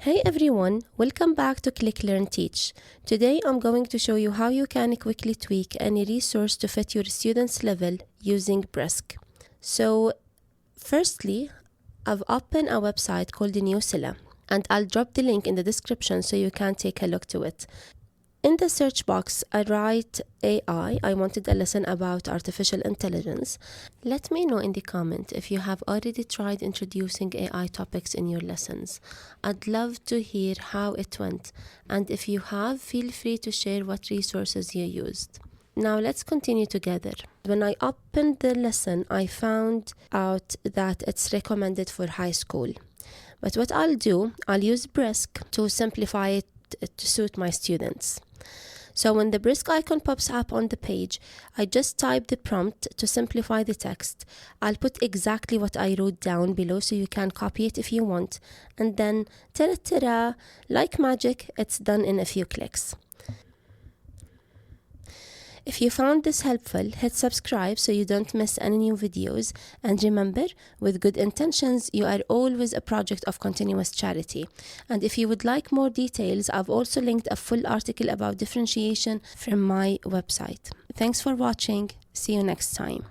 Hey everyone, welcome back to Click Learn Teach. Today I'm going to show you how you can quickly tweak any resource to fit your student's level using Brisk. So firstly, I've opened a website called Newsilla, and I'll drop the link in the description so you can take a look to it. In the search box, I write AI. I wanted a lesson about artificial intelligence. Let me know in the comment if you have already tried introducing AI topics in your lessons. I'd love to hear how it went, and if you have, feel free to share what resources you used. Now let's continue together. When I opened the lesson, I found out that it's recommended for high school. But what I'll do, I'll use Brisk to simplify it to suit my students. So when the Brisk icon pops up on the page, I just type the prompt to simplify the text. I'll put exactly what I wrote down below so you can copy it if you want. And then, ta-da, like magic, it's done in a few clicks. If you found this helpful, hit subscribe so you don't miss any new videos. And remember, with good intentions, you are always a project of continuous charity. And if you would like more details, I've also linked a full article about differentiation from my website. Thanks for watching. See you next time.